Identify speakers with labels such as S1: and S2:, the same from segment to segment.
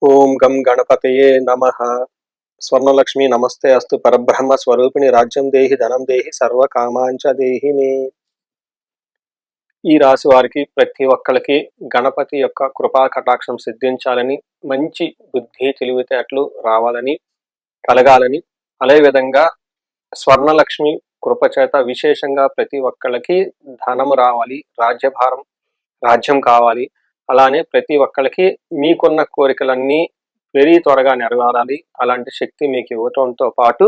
S1: ఓం గం గణపతయే నమః. స్వర్ణలక్ష్మి నమస్తే అస్తు. పరబ్రహ్మ స్వరూపిణి రాజ్యం దేహి ధనం దేహి సర్వకామాంచ దేహి మే. ఈ రాశి వారికి ప్రతి ఒక్కరికి గణపతి యొక్క కృపా కటాక్షం సిద్ధించాలని, మంచి బుద్ధి తెలివితేటలు రావాలని, కలగాలని, అదే విధంగా స్వర్ణలక్ష్మి కృపచేత విశేషంగా ప్రతి ఒక్కళ్ళకి ధనము రావాలి, రాజ్యం కావాలి. అలానే ప్రతి ఒక్కళ్ళకి మీకున్న కోరికలన్నీ వెరీ త్వరగా నెరవేరాలి. అలాంటి శక్తి మీకు ఇవ్వటంతో పాటు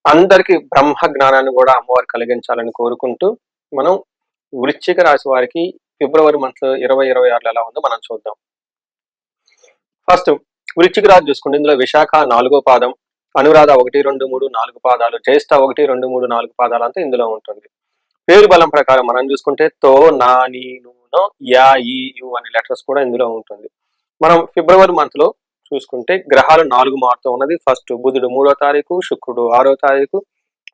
S1: అందరికి బ్రహ్మ జ్ఞానాన్ని కూడా అమ్మవారు కలిగించాలని కోరుకుంటూ, మనం వృశ్చిక రాశి వారికి ఫిబ్రవరి మంత్ 2026 ఎలా ఉందో మనం చూద్దాం. ఫస్ట్ వృశ్చిక రాశి చూసుకుంటే ఇందులో విశాఖ 4వ పాదం, అనురాధ 1, 2, 3, 4 పాదాలు, జ్యేష్ఠ 1, 2, 3, 4 పాదాలు అంతా ఇందులో ఉంటుంది. పేరు బలం ప్రకారం మనం చూసుకుంటే తో, నా, నీ, నో, యా, ఈ, యు అనే లెటర్స్ కూడా ఇందులో ఉంటుంది. మనం ఫిబ్రవరి మంత్ లో చూసుకుంటే గ్రహాలు 4 మారుతూ ఉన్నది. ఫస్ట్ బుధుడు 3వ తారీఖు, శుక్రుడు 6వ తారీఖు,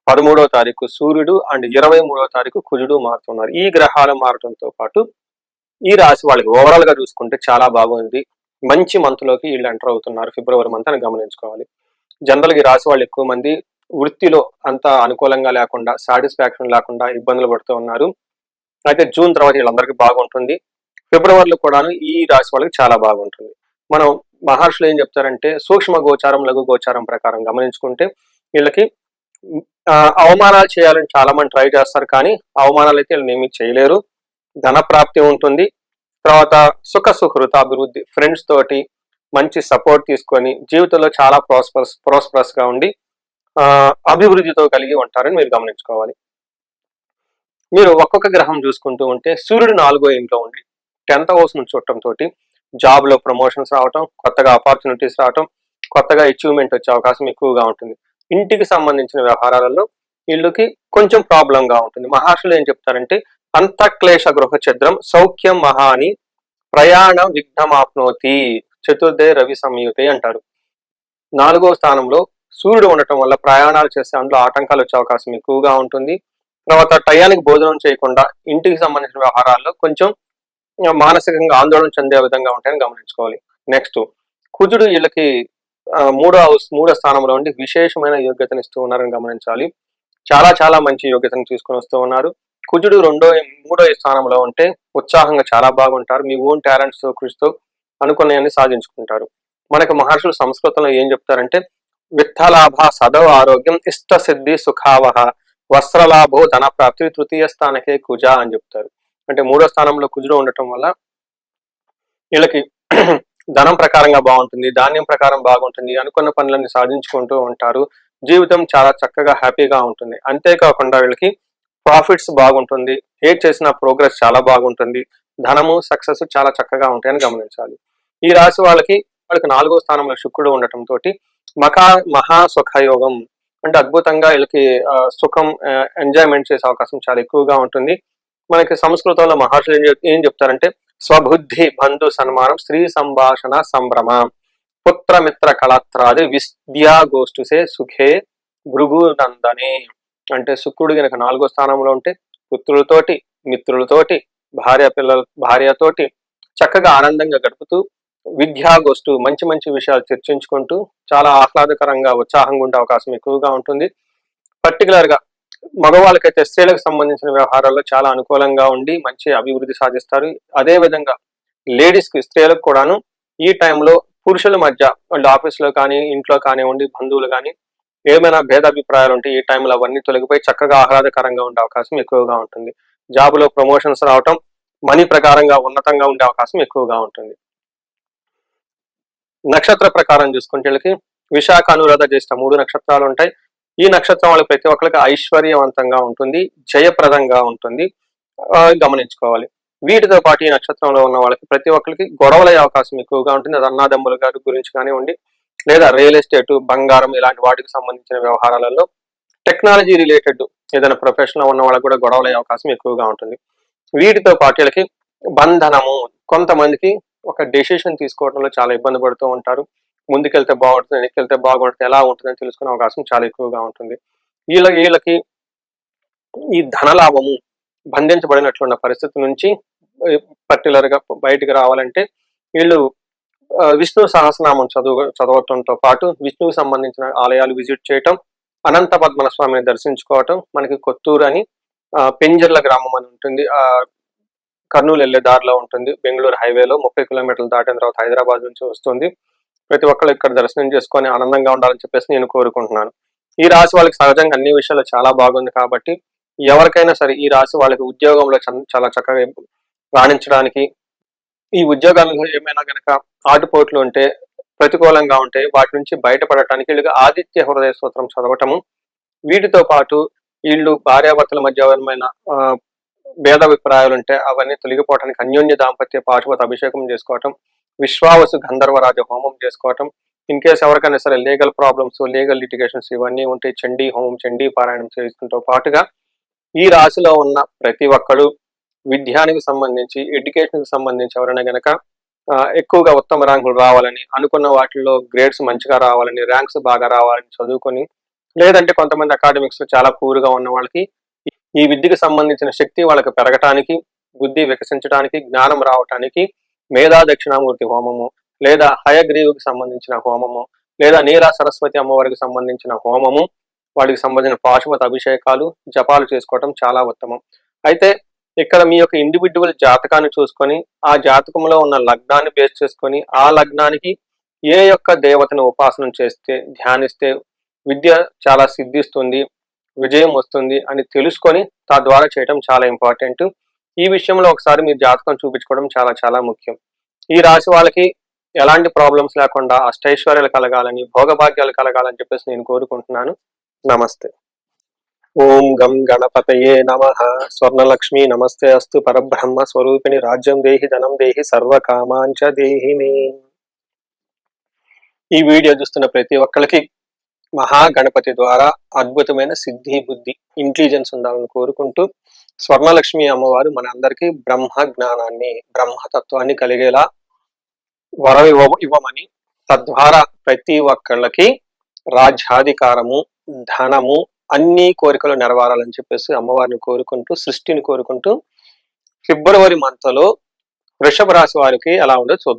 S1: 13వ తారీఖు సూర్యుడు అండ్ 23వ తారీఖు కుజుడు మారుతున్నారు. ఈ గ్రహాలు మారడంతో పాటు ఈ రాశి వాళ్ళకి ఓవరాల్ గా చూసుకుంటే చాలా బాగుంది. మంచి మంత్ లోకి వీళ్ళు ఎంటర్ అవుతున్నారు ఫిబ్రవరి మంత్ అని గమనించుకోవాలి. జనరల్ గా ఈ రాశి వాళ్ళు ఎక్కువ మంది వృత్తిలో అంత అనుకూలంగా లేకుండా, సాటిస్ఫాక్షన్ లేకుండా ఇబ్బందులు పడుతూ ఉన్నారు. అయితే జూన్ తర్వాత వీళ్ళందరికీ బాగుంటుంది. ఫిబ్రవరిలో కూడాను ఈ రాశి వాళ్ళకి చాలా బాగుంటుంది. మనం మహర్షులు ఏం చెప్తారంటే సూక్ష్మ గోచారం, లఘు గోచారం ప్రకారం గమనించుకుంటే వీళ్ళకి అవమానాలు చేయాలని చాలా మంది ట్రై చేస్తారు, కానీ అవమానాలు అయితే వీళ్ళని ఏమీ చేయలేరు. ధన ప్రాప్తి ఉంటుంది. తర్వాత సుఖృత అభివృద్ధి, ఫ్రెండ్స్ తోటి మంచి సపోర్ట్ తీసుకొని జీవితంలో చాలా ప్రాస్పరస్ గా ఉండి అభివృద్ధితో కలిగి ఉంటారని మీరు గమనించుకోవాలి. మీరు ఒక్కొక్క గ్రహం చూసుకుంటూ ఉంటే సూర్యుడు 4వ ఇంట్లో ఉండి 10th హౌస్ నుంచి చూడటంతో జాబ్ లో ప్రమోషన్స్ రావటం, కొత్తగా ఆపర్చునిటీస్ రావటం, కొత్తగా అచీవ్మెంట్ వచ్చే అవకాశం ఎక్కువగా ఉంటుంది. ఇంటికి సంబంధించిన వ్యవహారాలలో వీళ్ళకి కొంచెం ప్రాబ్లం గా ఉంటుంది. మహర్షులు ఏం చెప్తారంటే అంతఃక్లేశ గృహ ఛద్రం సౌఖ్యం మహాని ప్రయాణ విఘ్నమాప్నోతి చతుర్థే రవి సంయుతే అంటారు. 4వ స్థానంలో సూర్యుడు ఉండటం వల్ల ప్రయాణాలు చేసే అందులో ఆటంకాలు వచ్చే అవకాశం ఎక్కువగా ఉంటుంది. తర్వాత టయానికి భోజనం చేయకుండా ఇంటికి సంబంధించిన వ్యవహారాల్లో కొంచెం మానసికంగా ఆందోళన చెందే విధంగా ఉంటాయని గమనించుకోవాలి. నెక్స్ట్ కుజుడు వీళ్ళకి 3వ స్థానంలో ఉండి విశేషమైన యోగ్యతను ఇస్తూ ఉన్నారని గమనించాలి. చాలా మంచి యోగ్యతను తీసుకొని వస్తూ ఉన్నారు. కుజుడు 3వ స్థానంలో ఉంటే ఉత్సాహంగా చాలా బాగుంటారు. మీ ఓన్ టాలెంట్స్ కృషితో అనుకున్నాయన్ని సాధించుకుంటారు. మనకి మహర్షులు సంస్కృతంలో ఏం చెప్తారంటే విత్తలాభ సదవ ఆరోగ్యం ఇష్ట సిద్ధి సుఖావహ వస్త్రలాభో ధన ప్రాప్తి తృతీయ స్థానకే కుజ అని చెప్తారు. అంటే 3వ స్థానంలో కుజుడు ఉండటం వల్ల వీళ్ళకి ధనం ప్రకారంగా బాగుంటుంది, ధాన్యం ప్రకారం బాగుంటుంది, అనుకున్న పనులన్నీ సాధించుకుంటూ ఉంటారు. జీవితం చాలా చక్కగా హ్యాపీగా ఉంటుంది. అంతేకాకుండా వీళ్ళకి ప్రాఫిట్స్ బాగుంటుంది, ఏది చేసిన ప్రోగ్రెస్ చాలా బాగుంటుంది, ధనము సక్సెస్ చాలా చక్కగా ఉంటాయని గమనించాలి. ఈ రాశి వాళ్ళకి 4వ స్థానంలో శుక్రుడు ఉండటంతో మహా సుఖయోగం అంటే అద్భుతంగా వీళ్ళకి సుఖం ఎంజాయ్మెంట్ చేసే అవకాశం చాలా ఎక్కువగా ఉంటుంది. మనకి సంస్కృతంలో మహర్షులు ఏం చెప్తారంటే స్వబుద్ధి బంధు సన్మానం, స్త్రీ సంభాషణ సంభ్రమ, పుత్రమిత్ర కళత్రాది విద్యా గోష్ఠుసే సుఖే భృగు నందనే. అంటే శుక్రుడు కనుక 4వ స్థానంలో ఉంటే పుత్రులతోటి, మిత్రులతోటి, భార్యతోటి చక్కగా ఆనందంగా గడుపుతూ విద్యాగోష్ఠు మంచి విషయాలు చర్చించుకుంటూ చాలా ఆహ్లాదకరంగా ఉత్సాహంగా ఉండే అవకాశం ఎక్కువగా ఉంటుంది. పర్టికులర్ గా మగవాళ్ళకైతే స్త్రీలకు సంబంధించిన వ్యవహారాల్లో చాలా అనుకూలంగా ఉండి మంచి అభివృద్ధి సాధిస్తారు. అదే విధంగా లేడీస్ కి, స్త్రీలకు కూడాను ఈ టైంలో పురుషుల మధ్య వాళ్ళ ఆఫీస్ లో కానీ, ఇంట్లో కానివ్వండి, బంధువులు కానీ ఏమైనా భేదాభిప్రాయాలు ఉంటే ఈ టైంలో అవన్నీ తొలగిపోయి చక్కగా ఆహ్లాదకరంగా ఉండే అవకాశం ఎక్కువగా ఉంటుంది. జాబ్ లో ప్రమోషన్స్ రావటం, మనీ ప్రకారంగా ఉన్నతంగా ఉండే అవకాశం ఎక్కువగా ఉంటుంది. నక్షత్ర ప్రకారం చూసుకుంటే వీళ్ళకి విశాఖ, అనురాధ, జ్యేష్ఠ 3 నక్షత్రాలు ఉంటాయి. ఈ నక్షత్రం వాళ్ళకి ప్రతి ఒక్కరికి ఐశ్వర్యవంతంగా ఉంటుంది, జయప్రదంగా ఉంటుంది గమనించుకోవాలి. వీటితో పాటు ఈ నక్షత్రంలో ఉన్న వాళ్ళకి ప్రతి ఒక్కరికి గొడవలయ్యే అవకాశం ఎక్కువగా ఉంటుంది. అది అన్నాదమ్ముల గారి గురించి కానివ్వండి, లేదా రియల్ ఎస్టేట్, బంగారం ఇలాంటి వాటికి సంబంధించిన వ్యవహారాలలో, టెక్నాలజీ రిలేటెడ్ ఏదైనా ప్రొఫెషన్ ఉన్న వాళ్ళకి కూడా గొడవలయ్యే అవకాశం ఎక్కువగా ఉంటుంది. వీటితో పాటు వీళ్ళకి బంధనము, కొంతమందికి ఒక డెసిషన్ తీసుకోవడంలో చాలా ఇబ్బంది పడుతూ ఉంటారు. ముందుకెళ్తే బాగుంటుంది, వెనక్కి బాగుంటుంది, ఎలా ఉంటుందని తెలుసుకునే అవకాశం చాలా ఎక్కువగా ఉంటుంది. వీళ్ళకి ఈ ధనలాభము బంధించబడినట్లున్న పరిస్థితి నుంచి పర్టికులర్ గా బయటకు రావాలంటే వీళ్ళు విష్ణు సహస్రనామం చదవటంతో పాటు విష్ణువుకి సంబంధించిన ఆలయాలు విజిట్ చేయటం, అనంత పద్మన స్వామిని దర్శించుకోవటం. మనకి కొత్తూరు అని పెంజర్ల గ్రామం అని ఉంటుంది, కర్నూలు వెళ్లే దారిలో ఉంటుంది. బెంగళూరు హైవేలో 30 కిలోమీటర్లు దాటిన తర్వాత హైదరాబాద్ నుంచి వస్తుంది. ప్రతి ఒక్కళ్ళు ఇక్కడ దర్శనం చేసుకొని ఆనందంగా ఉండాలని చెప్పేసి నేను కోరుకుంటున్నాను. ఈ రాశి వాళ్ళకి సహజంగా అన్ని విషయాలు చాలా బాగుంది కాబట్టి ఎవరికైనా సరే ఈ రాశి వాళ్ళకి ఉద్యోగంలో చాలా చక్కగా రాణించడానికి, ఈ ఉద్యోగాలలో ఏమైనా గనక ఆటుపోట్లు ఉంటే, ప్రతికూలంగా ఉంటే వాటి నుంచి బయటపడటానికి వీళ్ళుగా ఆదిత్య హృదయ స్తోత్రం చదవటము, వీటితో పాటు వీళ్ళు భార్యాభర్తల మధ్య ఏమైనా భేదాభిప్రాయాలు ఉంటే అవన్నీ తొలగిపోవడానికి అన్యోన్య దాంపత్య పాశుపత అభిషేకం చేసుకోవటం, విశ్వావసు గంధర్వరాజ హోమం చేసుకోవటం, ఇన్ కేసు ఎవరికైనా సరే లీగల్ ప్రాబ్లమ్స్, లీగల్ లిటిగేషన్స్ ఇవన్నీ ఉంటే చండీ హోమం, చండీ పారాయణం చేసుకుంటూ పాటుగా ఈ రాశిలో ఉన్న ప్రతి ఒక్కరు విద్యానికి సంబంధించి, ఎడ్యుకేషన్కి సంబంధించి ఎవరైనా గనక ఎక్కువగా ఉత్తమ ర్యాంకులు రావాలని, అనుకున్న వాటిల్లో గ్రేడ్స్ మంచిగా రావాలని, ర్యాంక్స్ బాగా రావాలని చదువుకొని, లేదంటే కొంతమంది అకాడమిక్స్ చాలా పూర్గా ఉన్న వాళ్ళకి ఈ విద్యకు సంబంధించిన శక్తి వాళ్ళకి పెరగటానికి, బుద్ధి వికసించడానికి, జ్ఞానం రావటానికి మేధా దక్షిణామూర్తి హోమము, లేదా హయగ్రీవుకి సంబంధించిన హోమము, లేదా నీలా సరస్వతి అమ్మవారికి సంబంధించిన హోమము, వాటికి సంబంధించిన పాశుపత అభిషేకాలు, జపాలు చేసుకోవటం చాలా ఉత్తమం. అయితే ఇక్కడ మీ యొక్క ఇండివిడ్యువల్ జాతకాన్ని చూసుకొని, ఆ జాతకంలో ఉన్న లగ్నాన్ని బేస్ చేసుకొని, ఆ లగ్నానికి ఏ యొక్క దేవతను ఉపాసన చేస్తే, ధ్యానిస్తే విద్య చాలా సిద్ధిస్తుంది, విజయం వస్తుంది అని తెలుసుకొని తద్వారా చేయడం చాలా ఇంపార్టెంట్. ఈ విషయంలో ఒకసారి మీ జాతకం చూపించుకోవడం చాలా ముఖ్యం. ఈ రాశి వాళ్ళకి ఎలాంటి ప్రాబ్లమ్స్ లేకుండా అష్టైశ్వర్యాలు కలగాలని, భోగభాగ్యాలు కలగాలని చెప్పేసి నేను కోరుకుంటున్నాను. నమస్తే. ఓం గం గణపతయే నమః. స్వర్ణలక్ష్మి నమస్తే అస్తు. పరబ్రహ్మ స్వరూపిణి రాజ్యం దేహి ధనం దేహి సర్వకామాంచ దేహి మే. ఈ వీడియో చూస్తున్న ప్రతి ఒక్కరికి మహాగణపతి ద్వారా అద్భుతమైన సిద్ధి, బుద్ధి, ఇంటెలిజెన్స్ ఉండాలని కోరుకుంటూ, స్వర్ణలక్ష్మి అమ్మవారు మన అందరికీ బ్రహ్మ జ్ఞానాన్ని, బ్రహ్మతత్వాన్ని కలిగేలా వరం ఇవ్వమని, తద్వారా ప్రతి ఒక్కళ్ళకి రాజ్యాధికారము, ధనము, అన్ని కోరికలు నెరవేరాలని చెప్పేసి అమ్మవారిని కోరుకుంటూ, సృష్టిని కోరుకుంటూ, ఫిబ్రవరి మంత్లో వృషభ రాశి వారికి ఎలా ఉండో చూద్దాం.